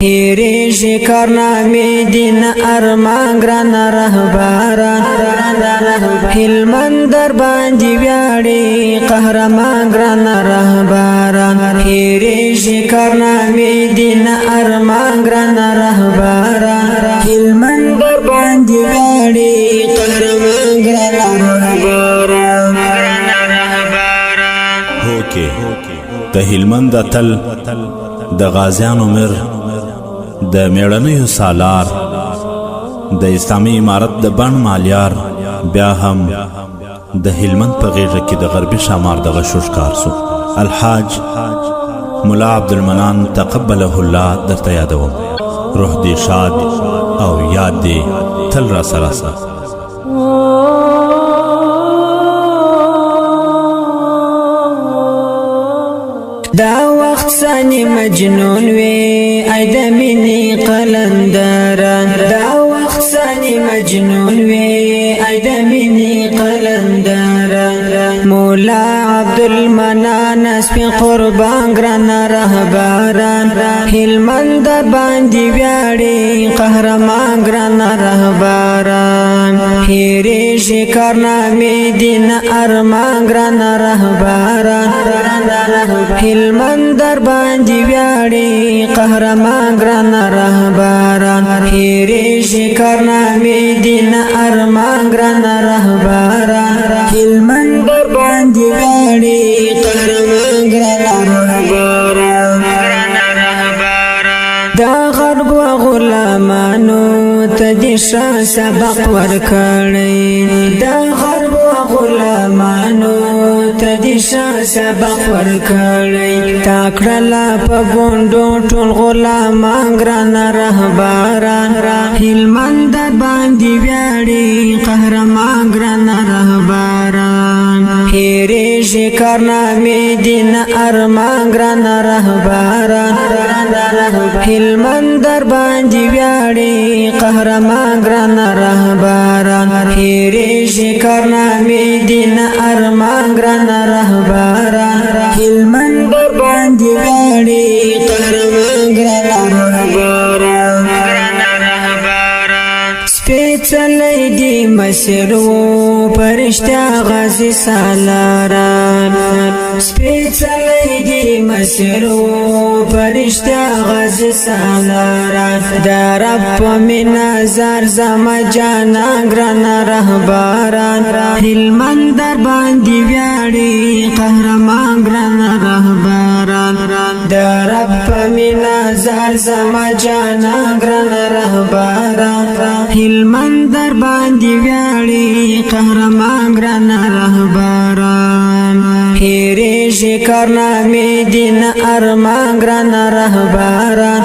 هیریږي کارنامې دین ارمان ګران رهبران هلمند در باندې ویاړي قهرمان ګران رهبران هیریږي کارنامې دین ارمان ګران رهبران هلمند در باندې ویاړي قهرمان ګران رهبران هوکې د هلمند اتل د غازیانو مر د میړنیو سالار د اسلامي امارت د بڼ مالیار بیا هم د هلمند په غیږه کې د غربي شمار د غشوش کار سو الحاج ملا عبدالمنان تقبله الله درته یادوم روح دی شاد او یاد دی تل را سره دا وخت ثاني مجنون وي اي د ميني قلندران دا وخت ثاني مجنون وي اي د ميني قلندران مولا عبدالمنان سپي قربان ګران رهبران هلمند باندې ویاړي قهرمان ګران رهبران هیریږي کارنامې دین ارمان ګران رهبران هلمند در باندې ویاړي قهرمان ګران رهبران هیریږي کارنامې دین ارمان ګران رهبران هلمند در باندې ویاړي قهرمان ګران رهبران دا غرب و غلامانو ته دې سبق ورکړی دا غرب و غلامانو ته دې سبق ورکړی تا کړله په ګوندو ټول غلامان ګران رهبران هلمند باندې ویاړي قهرمان ګران رهبران هیریږي کارنامې دین ارمان ګران رهبران هلمند در باندې ویاړي قهرمان ګران رهبران هیریږي کارنامې دین ارمان ګران رهبران هلمند در باندې ویاړي قهرمان ګران رهبران سپېڅلی دی مسیرو پرشتیا غازی سالاران سپېڅلی دی مسیرو پرشتیا غازی سالاران دا رب په مینا زار زما جانان ګران رهبران هلمند در باندې ویاړي قهرمان ګران رهبران دا رب په مینا زار زما جانان ګران رهبران هلمند در باندې ویاړي قهرمان ګران رهبران هیریږي کارنامې دین ارمان ګران رهبران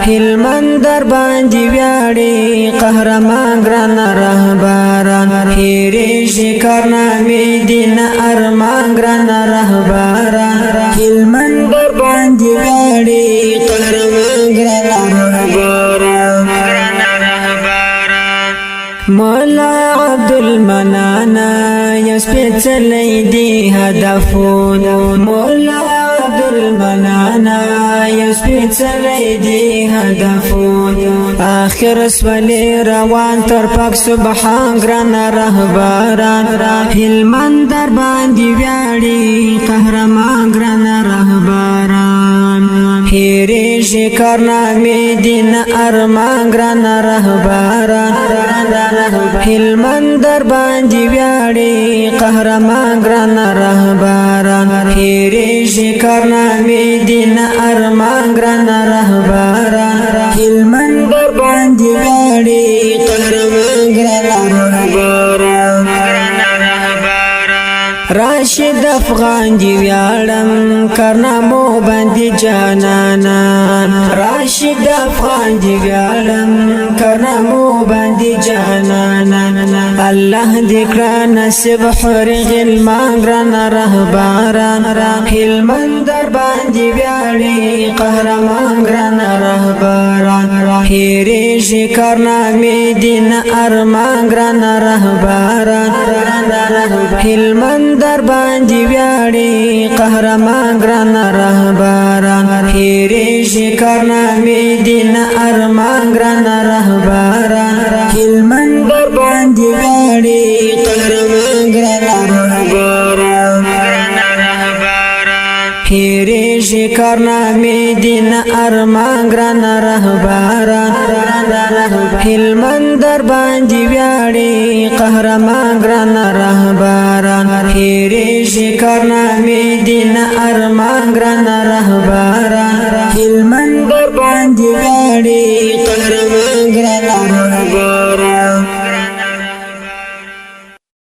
هلمند در باندې ویاړي قهرمان ګران رهبران هیریږي کارنامې دین ارمان ګران رهبران هلمند در باندې ویاړي قهرمان ګران رهبران مولا عبدالمنان یا سپېڅلی دی هدفونه مولا عبدالمنان یا سپېڅلی دی هدفونه آخر سولی روان تر پاک سبحان ګران رهبران هلمند در باندې ویاړي قهرمان ګران رهبران هیریږي کارنامې دین ارمان ګران رهبران هلمند در باندې ویاړي قهرمان ګران رهبران هیریږي کارنامې دین ارمان ګران رهبران هلمند در باندې ویاړي قهرمان ګران رهبران راشد افغان دی ویاړم کارنامو باندې جانانا راشد افغان دی ویاړم کارنامو باندې جانانا الله دې کړه نصیب حور غلمان ګران رهبران هلمند در باندې ویاړي قهرمان ګران رهبران هیریږي کارنامې دین ارمان ګران رهبران هلمند در باندې ویاړي قهرمان ګران رهبران هېرېږي کارنامې دین ارمان ګران رهبران هلمند در باندې ویاړي قهرمان ګران رهبران هېرېږي کارنامې دین ارمان ګران رهبران هلمند در باندې ویاړي قهرمان ګران رهبران هېرېږي کارنامې دین ارمان ګران رهبران هلمند در باندې ویاړي قهرمان ګران